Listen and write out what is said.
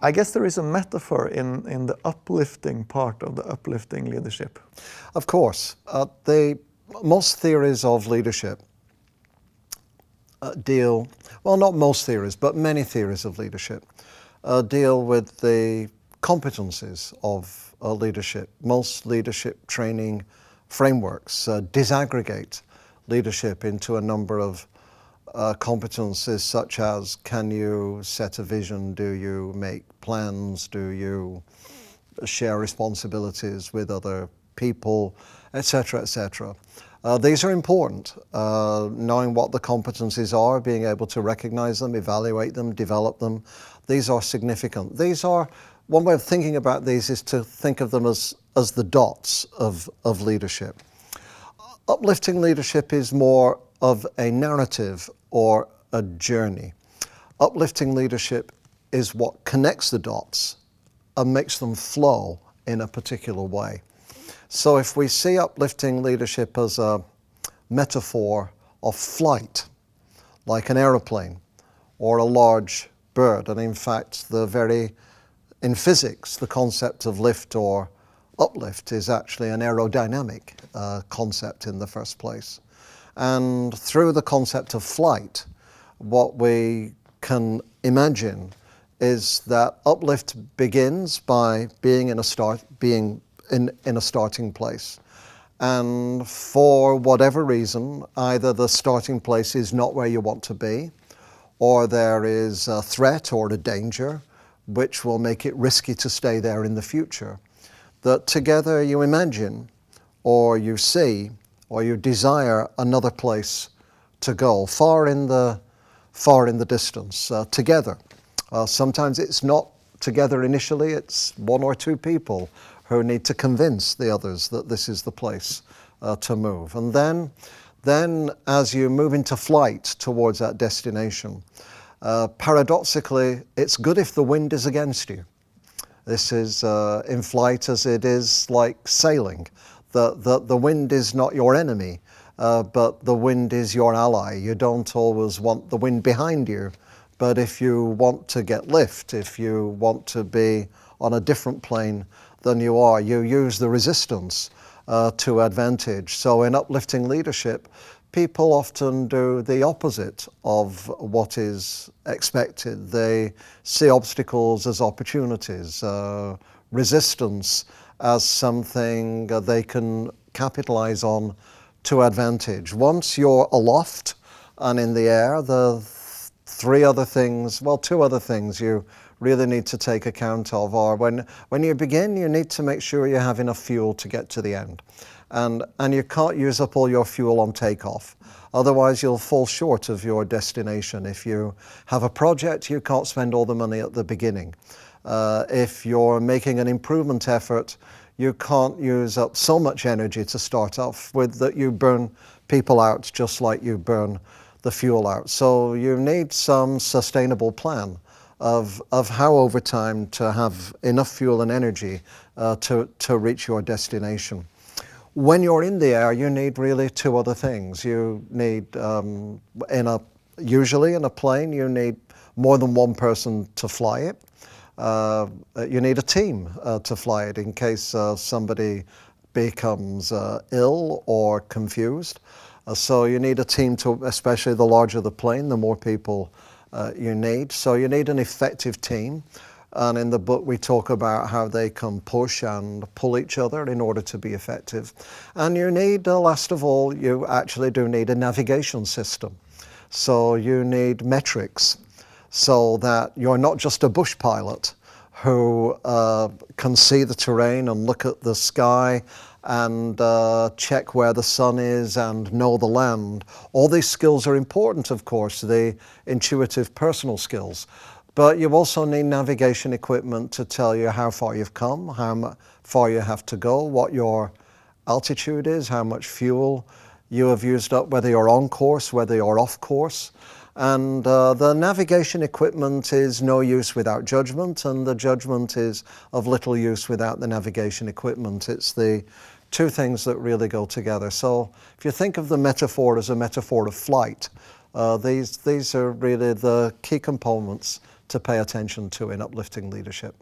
I guess there is a metaphor in the uplifting part of the uplifting leadership. Of course. Most theories of leadership not most theories, but many theories of leadership deal with the competencies of leadership. Most leadership training frameworks disaggregate leadership into a number of competencies such as, can you set a vision, do you make plans, do you share responsibilities with other people, etc., etc. These are important. Knowing what the competencies are, being able to recognize them, evaluate them, develop them, these are significant. One way of thinking about these is to think of them as the dots of leadership. Uplifting leadership is more of a narrative or a journey. Uplifting leadership is what connects the dots and makes them flow in a particular way. So if we see uplifting leadership as a metaphor of flight, like an aeroplane or a large bird, and in fact in physics the concept of lift or uplift is actually an aerodynamic concept in the first place. And through the concept of flight, what we can imagine is that uplift begins by being in a starting place. And for whatever reason, either the starting place is not where you want to be, or there is a threat or a danger which will make it risky to stay there in the future, that together you imagine or you see or you desire another place to go, far in the distance, together. Sometimes it's not together initially, it's one or two people who need to convince the others that this is the place to move. And then as you move into flight towards that destination, paradoxically, it's good if the wind is against you. This is in flight as it is like sailing. The wind is not your enemy, but the wind is your ally. You don't always want the wind behind you, but if you want to get lift, if you want to be on a different plane than you are, you use the resistance to advantage. So in uplifting leadership, people often do the opposite of what is expected. They see obstacles as opportunities, resistance as something they can capitalize on to advantage. Once you're aloft and in the air, two other things you really need to take account of are when you begin, you need to make sure you have enough fuel to get to the end. And you can't use up all your fuel on takeoff. Otherwise, you'll fall short of your destination. If you have a project, you can't spend all the money at the beginning. If you're making an improvement effort, you can't use up so much energy to start off with that you burn people out just like you burn the fuel out. So you need some sustainable plan of how over time to have enough fuel and energy to reach your destination. When you're in the air, you need really two other things. You need, usually in a plane, you need more than one person to fly it. You need a team to fly it in case somebody becomes ill or confused. So you need a team especially the larger the plane, the more people you need. So you need an effective team. And in the book we talk about how they can push and pull each other in order to be effective. And you need, last of all, you actually do need a navigation system. So you need metrics so that you're not just a bush pilot who can see the terrain and look at the sky and check where the sun is and know the land. All these skills are important, of course, the intuitive personal skills. But you also need navigation equipment to tell you how far you've come, how far you have to go, what your altitude is, how much fuel you have used up, whether you're on course, whether you're off course. And the navigation equipment is no use without judgment, and the judgment is of little use without the navigation equipment. It's the two things that really go together. So if you think of the metaphor as a metaphor of flight, These are really the key components to pay attention to in uplifting leadership.